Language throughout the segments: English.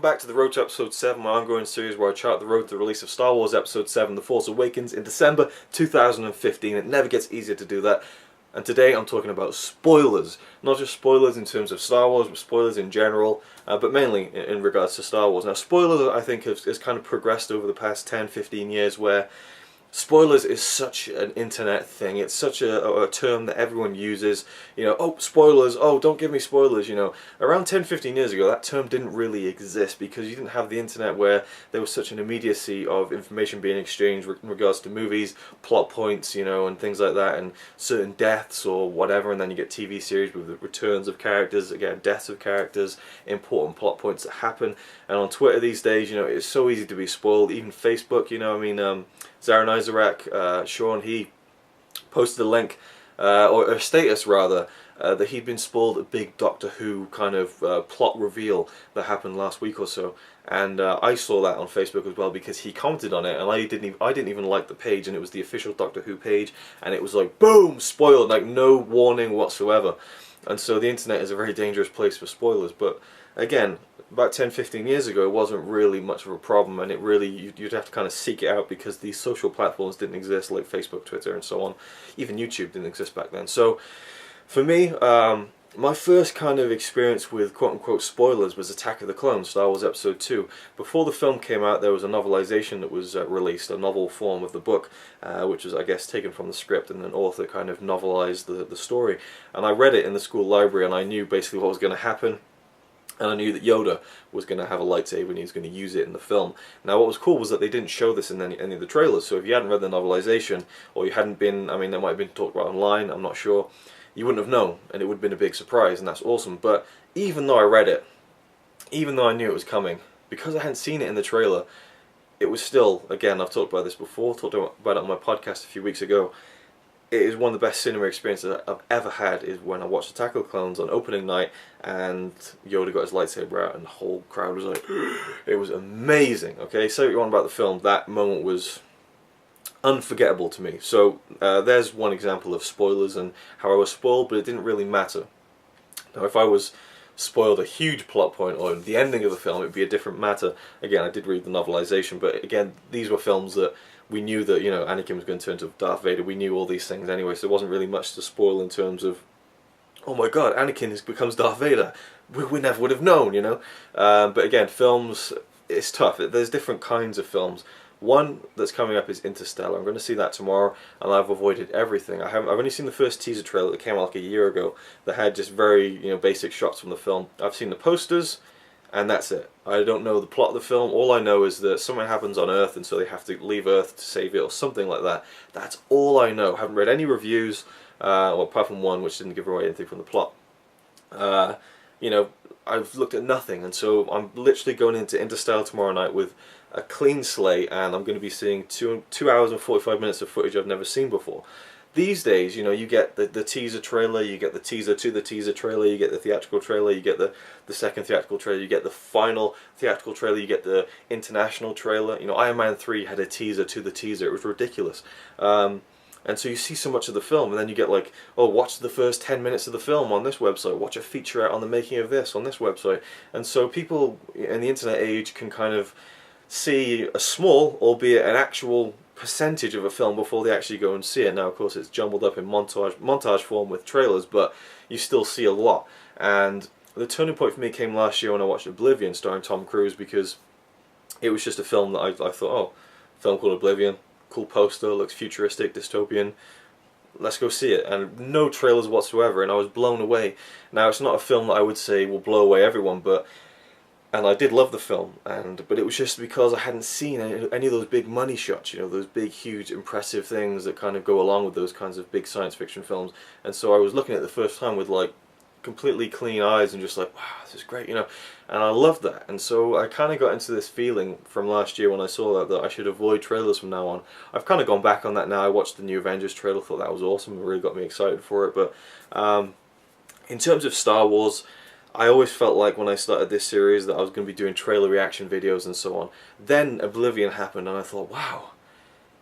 back to the Road to Episode 7, my ongoing series where I chart the road to the release of Star Wars Episode 7, The Force Awakens in December 2015. It never gets easier to do that. And today I'm talking about spoilers. Not just spoilers in terms of Star Wars, but spoilers in general, but mainly in regards to Star Wars. Now, spoilers, I think, has kind of progressed over the past 10-15 years, where spoilers is such an internet thing. It's such a term that everyone uses. You know, oh, spoilers, oh, don't give me spoilers, you know. Around 10-15 years ago, that term didn't really exist because you didn't have the internet where there was such an immediacy of information being exchanged in regards to movies, plot points, you know, and things like that, and certain deaths or whatever, and then you get TV series with the returns of characters, again, deaths of characters, important plot points that happen. And on Twitter these days, you know, it's so easy to be spoiled. Even Facebook, you know, I mean, Sean, he posted a link, or a status rather, that he'd been spoiled a big Doctor Who kind of plot reveal that happened last week or so, and I saw that on Facebook as well because he commented on it, and I didn't even like the page, and it was the official Doctor Who page, and it was like boom, spoiled, like no warning whatsoever. And so the internet is a very dangerous place for spoilers. But again, about 10-15 years ago, it wasn't really much of a problem, and it really, you'd have to kind of seek it out because these social platforms didn't exist, like Facebook, Twitter, and so on. Even YouTube didn't exist back then. So for me, my first kind of experience with quote-unquote spoilers was Attack of the Clones, Star Wars Episode 2. Before the film came out, there was a novelization that was released, a novel form of the book, which was, I guess, taken from the script, and an author kind of novelized the story. And I read it in the school library, and I knew basically what was going to happen. And I knew that Yoda was going to have a lightsaber and he was going to use it in the film. Now what was cool was that they didn't show this in any of the trailers, so if you hadn't read the novelization, or you hadn't been, I mean, there might have been talked about online, I'm not sure, you wouldn't have known, and it would have been a big surprise, and that's awesome. But even though I read it, even though I knew it was coming, because I hadn't seen it in the trailer, it was still, again, I've talked about this before, talked about it on my podcast a few weeks ago, it is one of the best cinema experiences I've ever had is when I watched Attack of the Clones on opening night and Yoda got his lightsaber out and the whole crowd was like, it was amazing, okay? Say what you want about the film, that moment was unforgettable to me. So there's one example of spoilers and how I was spoiled, but it didn't really matter. Now if I was spoiled a huge plot point or the ending of the film, it would be a different matter. Again, I did read the novelization, but again, these were films that we knew that, you know, Anakin was going to turn to Darth Vader. We knew all these things anyway, so there wasn't really much to spoil in terms of, oh my god, Anakin becomes Darth Vader. We never would have known, you know. But again, films, it's tough. There's different kinds of films. One that's coming up is Interstellar. I'm going to see that tomorrow, and I've avoided everything. I've only seen the first teaser trailer that came out like a year ago that had just very, you know, basic shots from the film. I've seen the posters, and that's it. I don't know the plot of the film. All I know is that something happens on Earth and so they have to leave Earth to save it or something like that. That's all I know. I haven't read any reviews, well, apart from one which didn't give away anything from the plot. You know, I've looked at nothing, and so I'm literally going into Interstellar tomorrow night with a clean slate, and I'm going to be seeing 2 hours and 45 minutes of footage I've never seen before. These days, you know, you get the teaser trailer, you get the teaser to the teaser trailer, you get the theatrical trailer, you get the second theatrical trailer, you get the final theatrical trailer, you get the international trailer. You know, Iron Man 3 had a teaser to the teaser. It was ridiculous. And so you see so much of the film, and then you get like, oh, watch the first 10 minutes of the film on this website, watch a featurette on the making of this on this website. And so people in the internet age can kind of see a small, albeit an actual percentage of a film before they actually go and see it. Now, of course, it's jumbled up in montage form with trailers, but you still see a lot. And the turning point for me came last year when I watched Oblivion, starring Tom Cruise, because it was just a film that I thought, oh, film called Oblivion, cool poster, looks futuristic, dystopian, let's go see it. And no trailers whatsoever, and I was blown away. Now, it's not a film that I would say will blow away everyone, and I did love the film, but it was just because I hadn't seen any of those big money shots, you know, those big, huge, impressive things that kind of go along with those kinds of big science fiction films. And so I was looking at it the first time with like completely clean eyes and just like, wow, this is great, you know, and I loved that. And so I kind of got into this feeling from last year when I saw that I should avoid trailers from now on. I've kind of gone back on that now. I watched the new Avengers trailer, thought that was awesome, it really got me excited for it. But in terms of Star Wars, I always felt like when I started this series that I was going to be doing trailer reaction videos and so on. Then Oblivion happened and I thought, wow,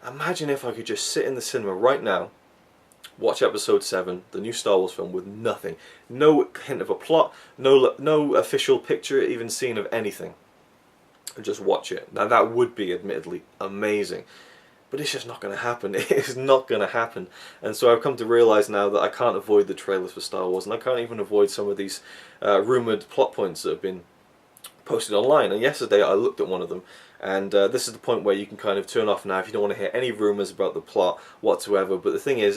imagine if I could just sit in the cinema right now, watch Episode 7, the new Star Wars film, with nothing. No hint of a plot, no official picture even seen of anything. and just watch it. Now that would be admittedly amazing, but it's just not going to happen. It is not going to happen. And so I've come to realize now that I can't avoid the trailers for Star Wars, and I can't even avoid some of these rumored plot points that have been posted online. And yesterday I looked at one of them, and this is the point where you can kind of turn off now if you don't want to hear any rumors about the plot whatsoever. But the thing is,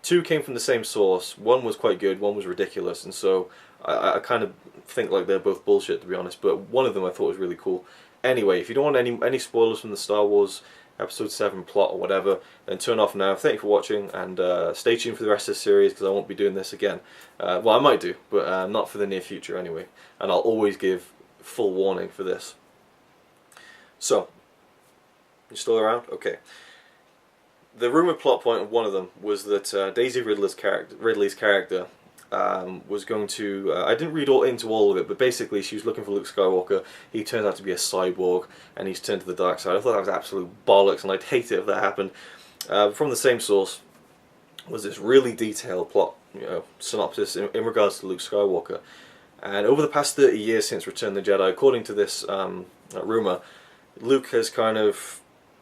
two came from the same source. One was quite good, one was ridiculous, and so I kind of think like they're both bullshit, to be honest, but one of them I thought was really cool. Anyway, if you don't want any spoilers from the Star Wars Episode 7 plot or whatever, then turn off now. Thank you for watching, and stay tuned for the rest of the series, because I won't be doing this again. Well, I might do, but not for the near future anyway, and I'll always give full warning for this. So, you still around? Okay. The rumoured plot point of one of them was that Daisy Ridley's character was going to... I didn't read into all of it, but basically she was looking for Luke Skywalker. He turns out to be a cyborg, and he's turned to the dark side. I thought that was absolute bollocks, and I'd hate it if that happened. From the same source was this really detailed plot, synopsis in regards to Luke Skywalker. And over the past 30 years since Return of the Jedi, according to this rumour, Luke has kind of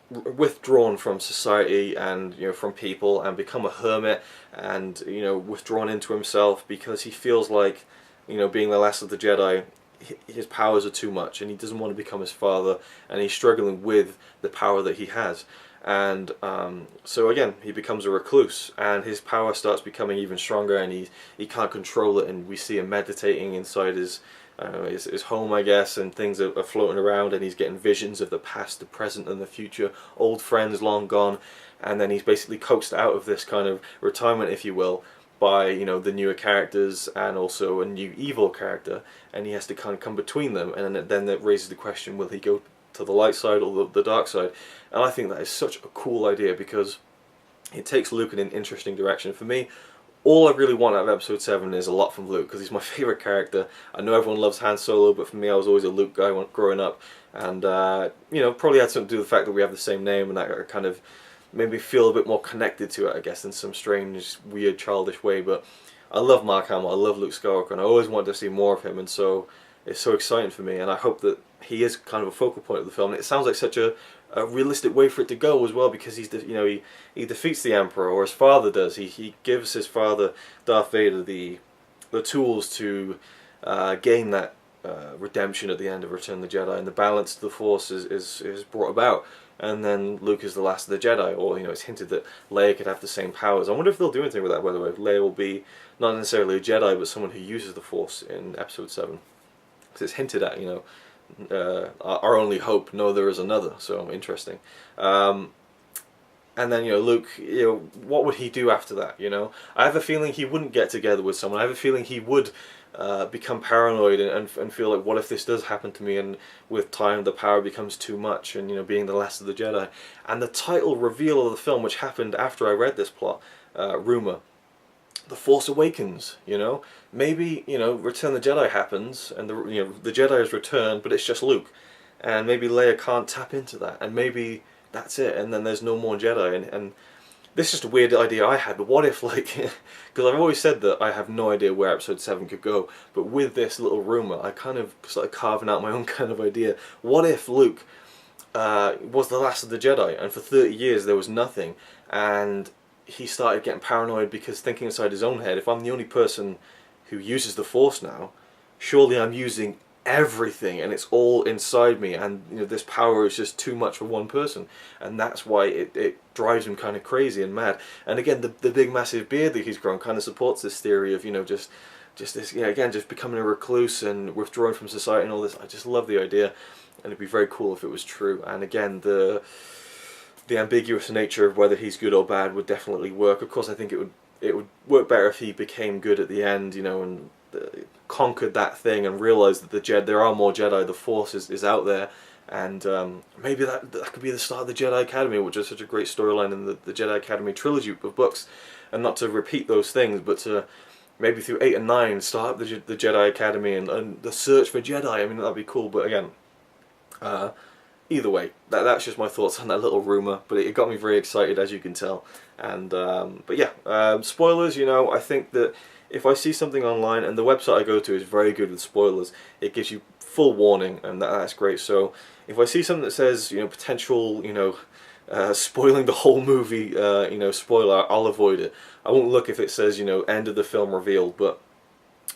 withdrawn from society and from people, and become a hermit, and withdrawn into himself, because he feels like being the last of the Jedi, his powers are too much, and he doesn't want to become his father, and he's struggling with the power that he has. And so again, he becomes a recluse, and his power starts becoming even stronger, and he can't control it, and we see him meditating inside his home, I guess, and things are floating around, and he's getting visions of the past, the present, and the future, old friends long gone, and then he's basically coaxed out of this kind of retirement, if you will, by the newer characters, and also a new evil character, and he has to kind of come between them, and then that raises the question, will he go to the light side or the dark side? And I think that is such a cool idea, because it takes Luke in an interesting direction. For me, all I really want out of Episode 7 is a lot from Luke, because he's my favourite character. I know everyone loves Han Solo, but for me I was always a Luke guy growing up, and probably had something to do with the fact that we have the same name, and that kind of made me feel a bit more connected to it, I guess, in some strange, weird, childish way. But I love Mark Hamill, I love Luke Skywalker, and I always wanted to see more of him, and so it's so exciting for me, and I hope that he is kind of a focal point of the film. And it sounds like such a realistic way for it to go as well, because he defeats the Emperor, or his father does. He gives his father, Darth Vader, the tools to gain that redemption at the end of Return of the Jedi, and the balance to the Force is brought about. And then Luke is the last of the Jedi, or it's hinted that Leia could have the same powers. I wonder if they'll do anything with that, by the way. If Leia will be not necessarily a Jedi, but someone who uses the Force in Episode 7. Because it's hinted at, our only hope, no, there is another. So interesting. And then Luke, what would he do after that? I have a feeling he wouldn't get together with someone. I have a feeling he would become paranoid and feel like, what if this does happen to me? And with time, the power becomes too much, and being the last of the Jedi. And the title reveal of the film, which happened after I read this plot rumor, The Force Awakens. Maybe Return of the Jedi happens, and the Jedi has returned, but it's just Luke, and maybe Leia can't tap into that, and maybe that's it, and then there's no more Jedi. And this is just a weird idea I had, but what if, because I've always said that I have no idea where Episode 7 could go, but with this little rumour, I kind of started carving out my own kind of idea. What if Luke was the last of the Jedi, and for 30 years there was nothing, and he started getting paranoid because thinking inside his own head, if I'm the only person who uses the Force now, surely I'm using everything, and it's all inside me, and this power is just too much for one person, and that's why it drives him kind of crazy and mad. And again, the big massive beard that he's grown kind of supports this theory of just this, again, just becoming a recluse and withdrawing from society and all this. I just love the idea, and it'd be very cool if it was true. And again, the ambiguous nature of whether he's good or bad would definitely work. Of course, I think it would work better if he became good at the end, and conquered that thing and realized that there are more Jedi, the Force is out there, and maybe that could be the start of the Jedi Academy, which is such a great storyline in the Jedi Academy trilogy of books. And not to repeat those things, but to maybe through 8 and 9 start up the Jedi Academy and the search for Jedi. I mean, that'd be cool. But again, either way, that's just my thoughts on that little rumor, but it got me very excited, as you can tell. And but yeah, spoilers. I think that if I see something online, and the website I go to is very good with spoilers, it gives you full warning, and that's great. So if I see something that says, you know, potential, you know, spoiling the whole movie, you know, spoiler, I'll avoid it. I won't look if it says, you know, end of the film revealed, but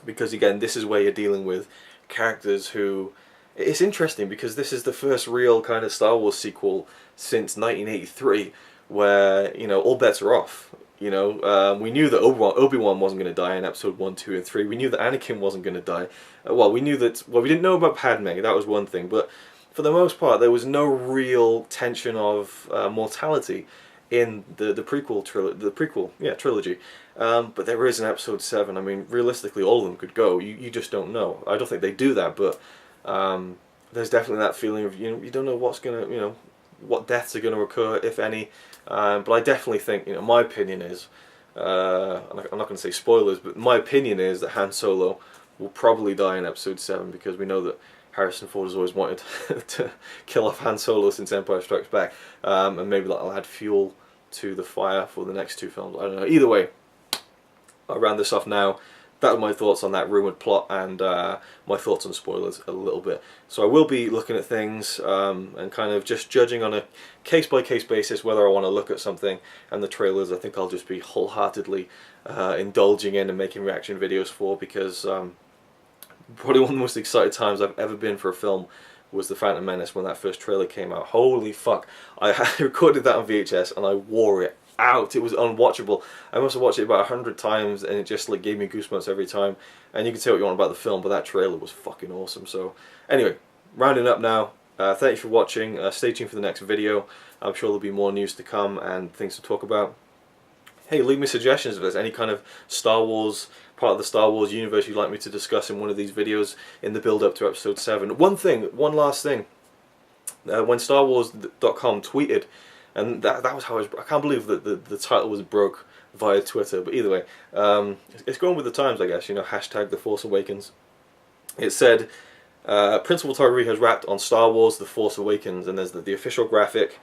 because again, this is where you're dealing with characters who, it's interesting because this is the first real kind of Star Wars sequel since 1983 where, you know, all bets are off. You know, we knew that Obi-Wan wasn't going to die in episode 1, 2, and 3. We knew that Anakin wasn't going to die. Well, we knew that, well, we didn't know about Padme, that was one thing, but for the most part, there was no real tension of mortality in the prequel trilogy. But there is in episode 7. I mean, realistically, all of them could go. You just don't know. I don't think they do that, but there's definitely that feeling of, you know, you don't know what's gonna, you know, what deaths are going to occur, if any. But I definitely think, you know, my opinion is, I'm not going to say spoilers, but my opinion is that Han Solo will probably die in episode 7 because we know that Harrison Ford has always wanted to kill off Han Solo since Empire Strikes Back, and maybe that'll add fuel to the fire for the next 2 films. I don't know. Either way, I'll round this off now. That are my thoughts on that rumoured plot and my thoughts on spoilers a little bit. So I will be looking at things and kind of just judging on a case-by-case basis whether I want to look at something, and the trailers I think I'll just be wholeheartedly indulging in and making reaction videos for, because probably one of the most excited times I've ever been for a film was The Phantom Menace when that first trailer came out. Holy fuck. I recorded that on VHS and I wore it out. It was unwatchable. I must have watched it about 100 times and it just like gave me goosebumps every time. And you can say what you want about the film, but that trailer was fucking awesome. So anyway, rounding up now. Thank you for watching. Stay tuned for the next video. I'm sure there'll be more news to come and things to talk about. Hey, leave me suggestions if there's any kind of Star Wars, part of the Star Wars universe you'd like me to discuss in one of these videos in the build up to episode 7. One last thing. When StarWars.com tweeted, and that was how I can't believe that the title was broke via Twitter, but either way, it's going with the times, I guess, you know, hashtag The Force Awakens. It said, Principal Tyree has rapped on Star Wars The Force Awakens, and there's the official graphic,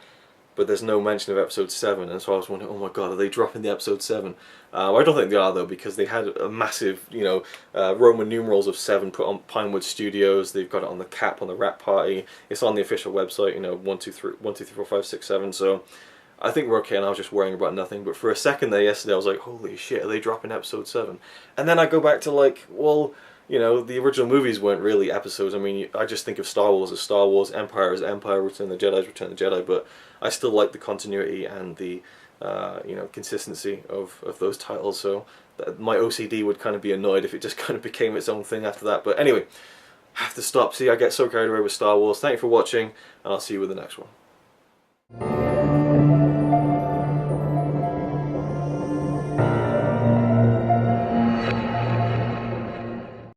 but there's no mention of episode 7, and so I was wondering, oh my god, are they dropping the episode 7? I don't think they are though, because they had a massive, you know, Roman numerals of 7 put on Pinewood Studios. They've got it on the cap on the Wrap Party. It's on the official website, you know, 1, 2, 3, 4, 5, 6, 7. So I think we're okay, and I was just worrying about nothing. But for a second there yesterday, I was like, holy shit, are they dropping episode 7? And then I go back to like, well, you know, the original movies weren't really episodes. I mean, I just think of Star Wars as Star Wars, Empire as Empire, Return of the Jedi as Return of the Jedi, but I still like the continuity and the, you know, consistency of those titles, so my OCD would kind of be annoyed if it just kind of became its own thing after that. But anyway, I have to stop. See, I get so carried away with Star Wars. Thank you for watching, and I'll see you with the next one.